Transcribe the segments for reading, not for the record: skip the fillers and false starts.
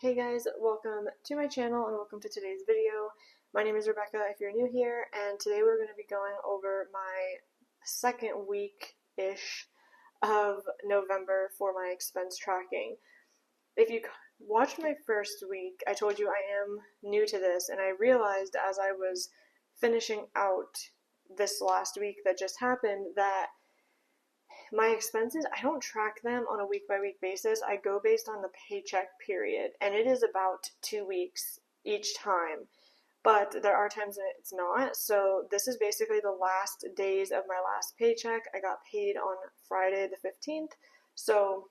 Hey guys, welcome to my channel and welcome to today's video. My name is Rebecca if you're new here, and today we're going to be going over my second week-ish of November for my expense tracking. If you watched my first week, I told you I am new to this, and I realized as I was finishing out this last week that just happened that my expenses, I don't track them on a week-by-week basis. I go based on the paycheck period, and it is about 2 weeks each time. But there are times that it's not. So this is basically the last days of my last paycheck. I got paid on Friday the 15th. So,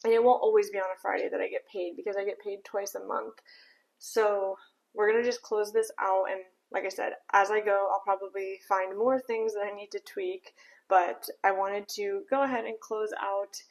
and it won't always be on a Friday that I get paid because I get paid twice a month. So we're going to just close this out, and like I said, as I go, I'll probably find more things that I need to tweak, but I wanted to go ahead and close out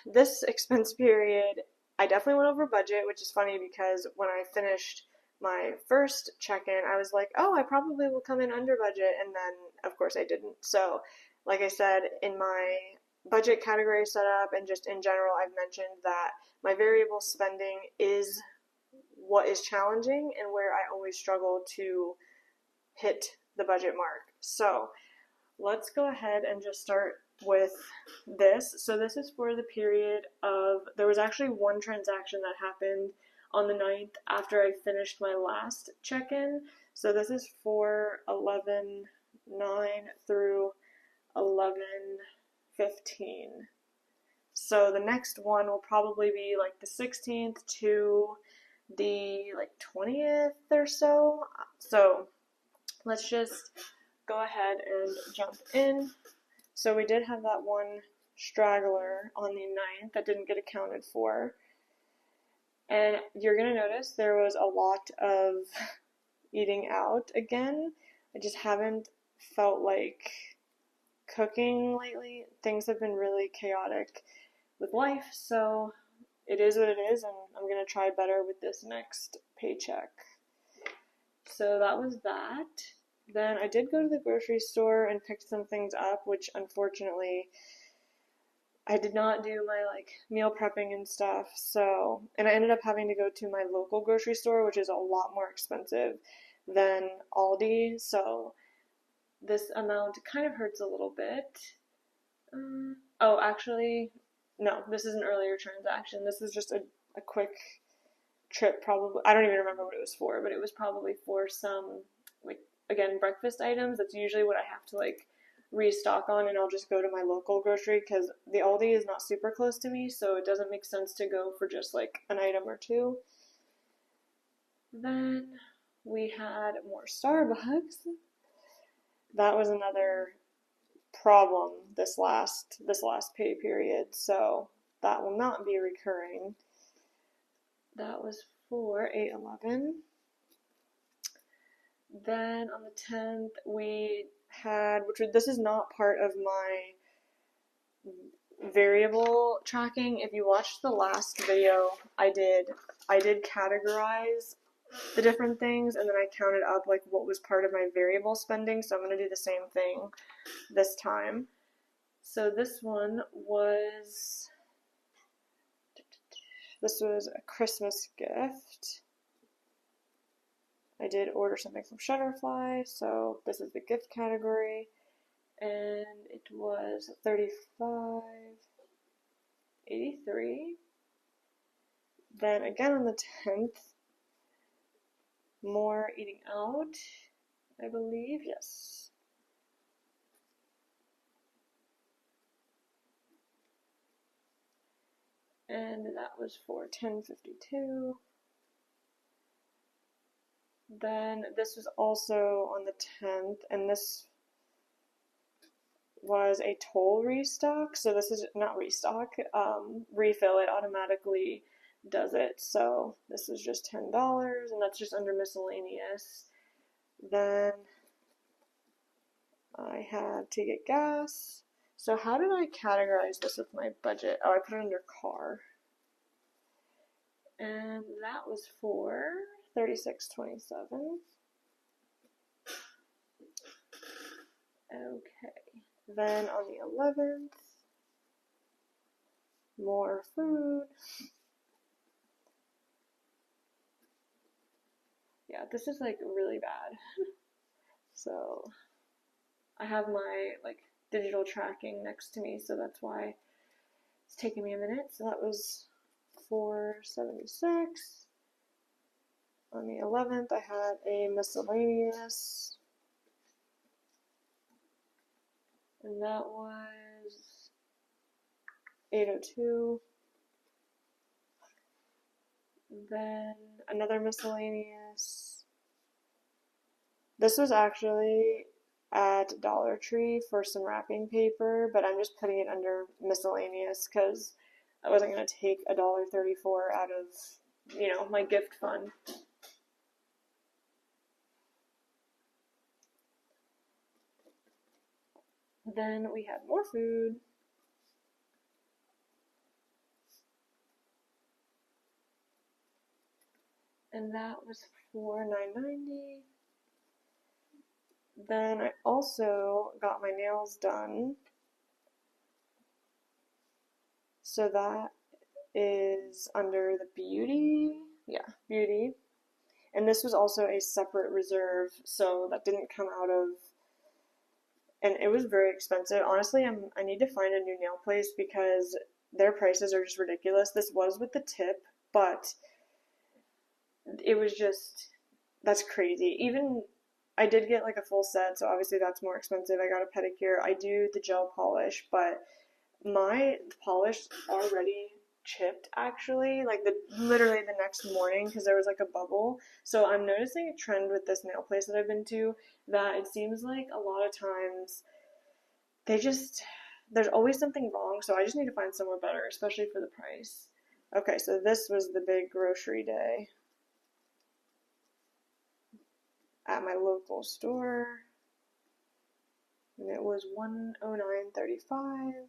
this expense period. I definitely went over budget, which is funny because when I finished my first check-in, I was like, oh, I probably will come in under budget, and then, of course, I didn't. So, like I said, in my budget category setup and just in general, I've mentioned that my variable spending is what is challenging and where I always struggle to hit the budget mark. So let's go ahead and just start with this. So this is for the period of, there was actually one transaction that happened on the 9th after I finished my last check-in. So this is for 11/9 through 11/15. So the next one will probably be like the 16th to the 20th or so. So let's just go ahead and jump in. So we did have that one straggler on the 9th that didn't get accounted for. And you're going to notice there was a lot of eating out again. I just haven't felt like cooking lately. Things have been really chaotic with life, so it is what it is, and I'm going to try better with this next paycheck. So that was that. Then I did go to the grocery store and pick some things up, which unfortunately I did not do my meal prepping and stuff. So, and I ended up having to go to my local grocery store, which is a lot more expensive than Aldi. So this amount kind of hurts a little bit. Oh, actually, no, this is an earlier transaction. This is just a quick trip, probably. I don't even remember what it was for, but it was probably for some, again, breakfast items. That's usually what I have to, restock on, and I'll just go to my local grocery because the Aldi is not super close to me, so it doesn't make sense to go for just, an item or two. Then we had more Starbucks. That was another problem this last pay period, so that will not be recurring. That was for 8/11. Then on the 10th we had, this is not part of my variable tracking. If you watched the last video I did categorize the different things, and then I counted up what was part of my variable spending, so I'm going to do the same thing this time. So this one was, a Christmas gift. I did order something from Shutterfly, so this is the gift category, and it was $35.83. Then again on the 10th, more eating out, I believe, yes. And that was for $10.52. Then this was also on the 10th, and this was a toll restock. So this is not restock, refill. It automatically does it. So this is just $10, and that's just under miscellaneous. Then I had to get gas. So how did I categorize this with my budget? Oh, I put it under car. And that was for $36.27. Okay. Then on the 11th, more food. yeah, this is like really bad. So I have my like digital tracking next to me, so that's why it's taking me a minute. So that was $4.76. On the 11th, I had a miscellaneous, and that was $8.02. Then another miscellaneous. This was actually at Dollar Tree for some wrapping paper, but I'm just putting it under miscellaneous because I wasn't going to take $1.34 out of, my gift fund. Then we had more food. And that was for $9.90. Then I also got my nails done. So that is under the beauty. Yeah, beauty. And this was also a separate reserve, so that didn't come out of, and it was very expensive. Honestly, I need to find a new nail place because their prices are just ridiculous. This was with the tip, but it was just, that's crazy. Even, I did get like a full set, so obviously that's more expensive. I got a pedicure. I do the gel polish, but my polish already chipped actually, like literally the next morning because there was like a bubble. So I'm noticing a trend with this nail place that I've been to that it seems like a lot of times there's always something wrong, so I just need to find somewhere better, especially for the price. Okay, so this was the big grocery day at my local store, and it was $109.35.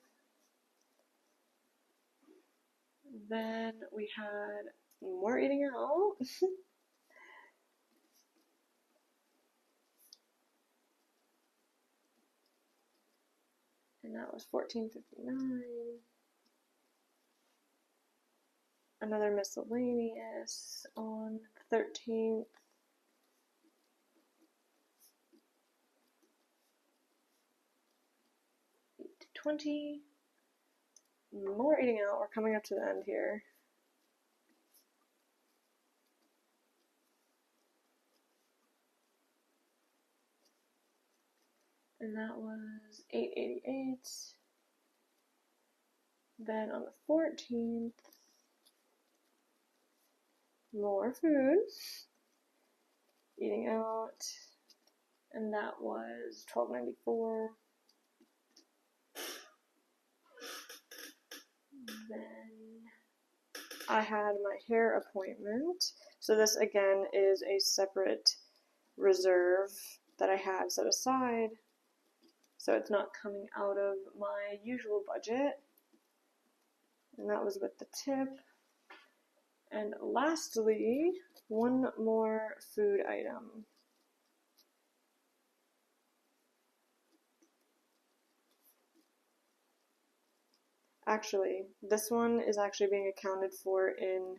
Then we had more eating out. And that was $14.59. Another miscellaneous on the 13th. $8.20. More eating out. We're coming up to the end here. And that was $8.88. Then on the 14th, more food, eating out, and that was $12.94. Then I had my hair appointment. So this again is a separate reserve that I have set aside. So it's not coming out of my usual budget. And that was with the tip. And lastly, one more food item. Actually, this one is actually being accounted for in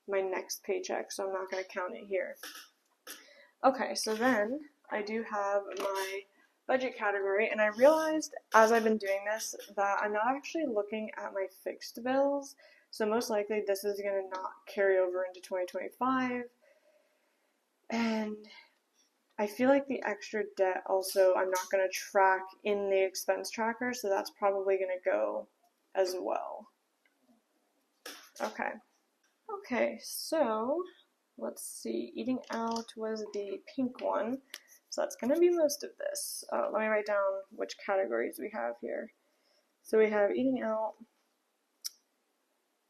my next paycheck, so I'm not going to count it here. Okay, so then I do have my budget category, and I realized as I've been doing this that I'm not actually looking at my fixed bills, so most likely this is going to not carry over into 2025, and I feel like the extra debt also I'm not going to track in the expense tracker, so that's probably going to go as well. Okay, so let's see, eating out was the pink one, so that's going to be most of this. Let me write down which categories we have here. So we have eating out,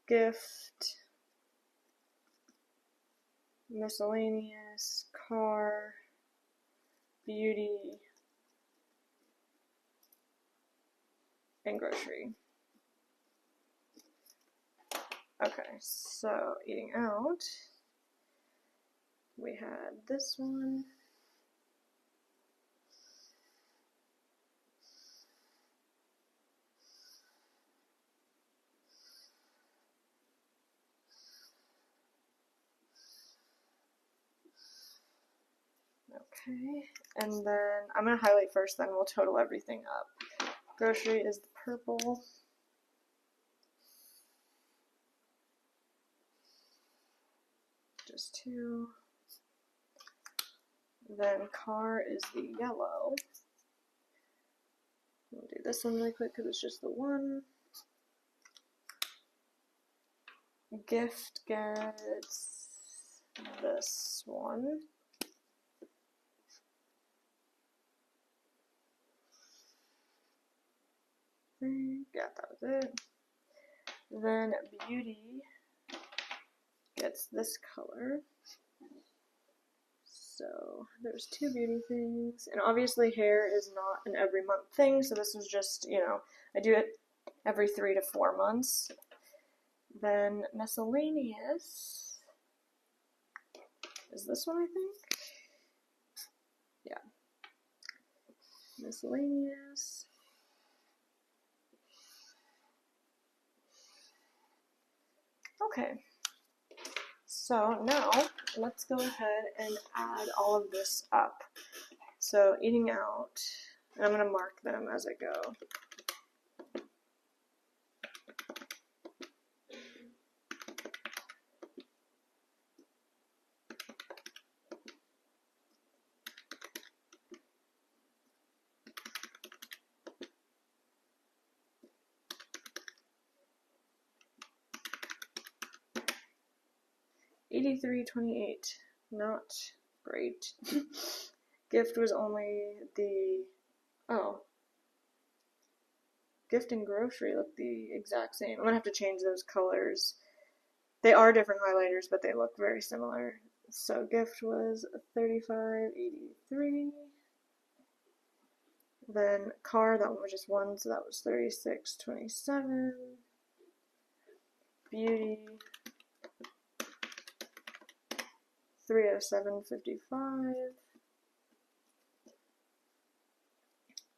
gift, miscellaneous, car, beauty, and grocery. Okay, so eating out, we had this one. Okay, and then I'm going to highlight first, then we'll total everything up. Grocery is the purple. Just 2. Then car is the yellow. We'll do this one really quick because it's just the one. Gift gets this one. Yeah, that was it. Then beauty gets this color. So there's 2 beauty things, and obviously hair is not an every month thing, so this is just, you know, I do it every 3 to 4 months. Then miscellaneous is this one, I think. Yeah. Miscellaneous. Okay. So now let's go ahead and add all of this up. So eating out, and I'm going to mark them as I go. $83.28, not great. Gift was only the, oh, gift and grocery look the exact same. I'm gonna have to change those colors. They are different highlighters, but they look very similar. So gift was $35.83. Then car, that one was just 1, so that was $36.27. Beauty, $307.55.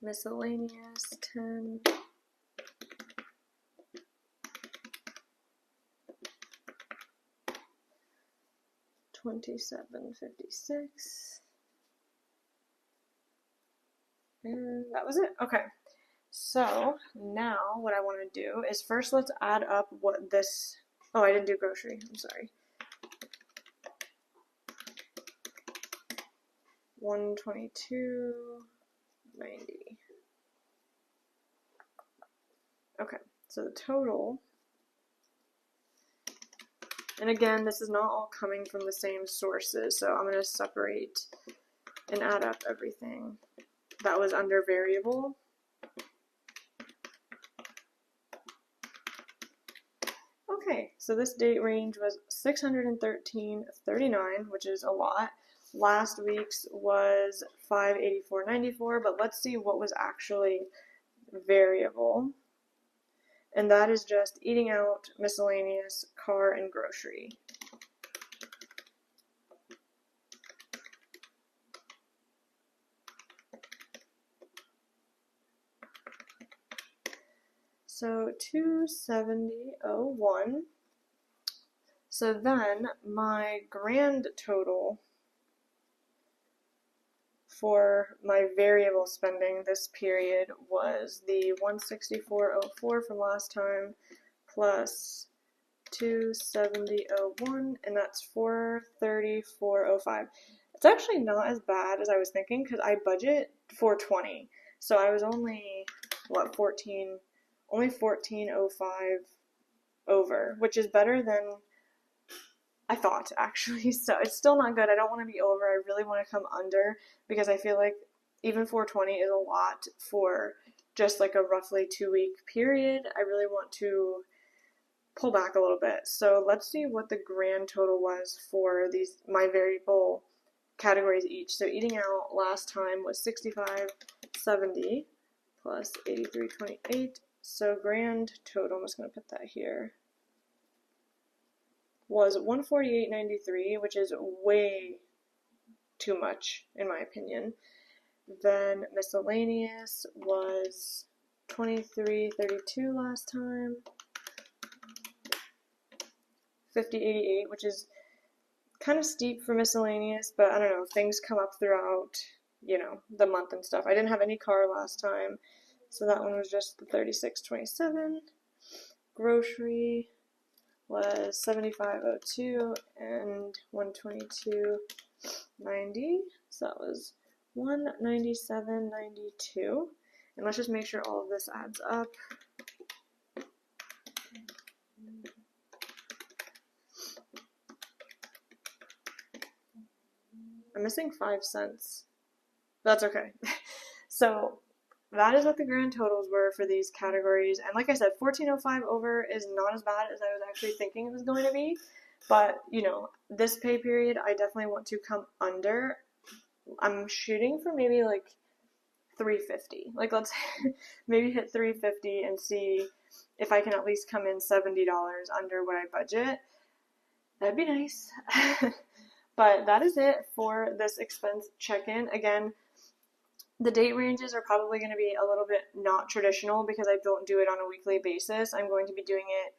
Miscellaneous, 10. $27.56. And that was it. Okay. So now what I want to do is first let's add up what this, oh, I didn't do grocery. I'm sorry. $122.90. Okay, so the total, and again, this is not all coming from the same sources, so I'm going to separate and add up everything that was under variable. Okay, so this date range was $613.39, which is a lot. Last week's was $584.94, but let's see what was actually variable. And that is just eating out, miscellaneous, car, and grocery. So $270.01. So then my grand total for my variable spending this period was the $164.04 from last time plus $270.01, and that's $434.05. It's actually not as bad as I was thinking because I budget $420, so I was only what, only $14.05 over, which is better than I thought, actually. So it's still not good. I don't want to be over. I really want to come under because I feel like even $420 is a lot for just like a roughly 2-week period. I really want to pull back a little bit. So let's see what the grand total was for my variable categories each. So eating out last time was $65.70 plus $83.28. So grand total, I'm just going to put that here, was $148.93, which is way too much in my opinion. Then miscellaneous was $23.32 last time. $50.88, which is kind of steep for miscellaneous, but I don't know, things come up throughout, you know, the month and stuff. I didn't have any car last time, so that one was just the $36.27. Grocery was $75.02 and $122.90, so that was $197.92. And let's just make sure all of this adds up. I'm missing 5 cents. That's okay. So that is what the grand totals were for these categories. And like I said, $14.05 over is not as bad as I was actually thinking it was going to be. But, you know, this pay period, I definitely want to come under. I'm shooting for maybe like $350. Like, let's maybe hit $350 and see if I can at least come in $70 under what I budget. That'd be nice. But that is it for this expense check-in. Again, the date ranges are probably going to be a little bit not traditional because I don't do it on a weekly basis. I'm going to be doing it,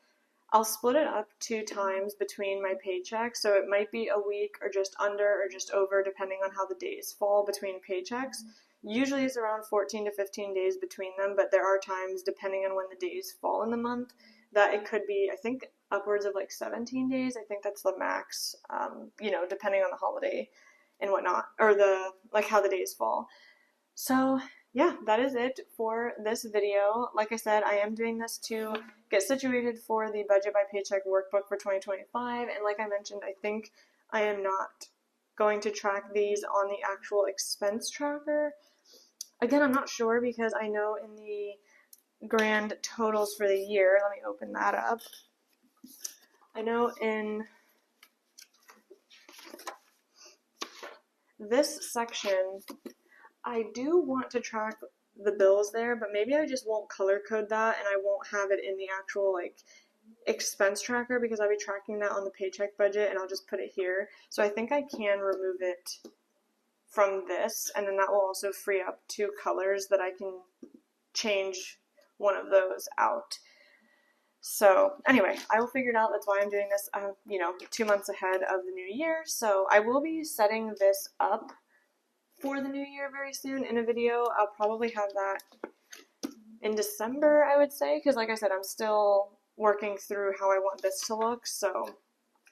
I'll split it up 2 times between my paychecks. So it might be a week or just under or just over depending on how the days fall between paychecks. Usually it's around 14 to 15 days between them, but there are times depending on when the days fall in the month that it could be, I think, upwards of like 17 days. I think that's the max, you know, depending on the holiday and whatnot, or like how the days fall. So yeah, that is it for this video. Like I said, I am doing this to get situated for the Budget by Paycheck workbook for 2025. And like I mentioned, I think I am not going to track these on the actual expense tracker. Again, I'm not sure because I know in the grand totals for the year, let me open that up. I know in this section, I do want to track the bills there, but maybe I just won't color code that and I won't have it in the actual like expense tracker because I'll be tracking that on the paycheck budget and I'll just put it here. So I think I can remove it from this, and then that will also free up 2 colors that I can change one of those out. So anyway, I will figure it out. That's why I'm doing this, you know, 2 months ahead of the new year. So I will be setting this up for the new year very soon in a video. I'll probably have that in December, I would say, because like I said, I'm still working through how I want this to look. So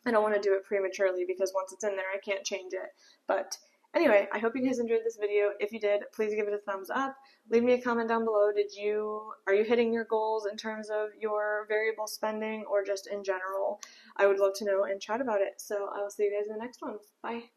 I don't want to do it prematurely because once it's in there, I can't change it. But anyway, I hope you guys enjoyed this video. If you did, please give it a thumbs up. Leave me a comment down below. Are you hitting your goals in terms of your variable spending or just in general? I would love to know and chat about it. So I will see you guys in the next one. Bye.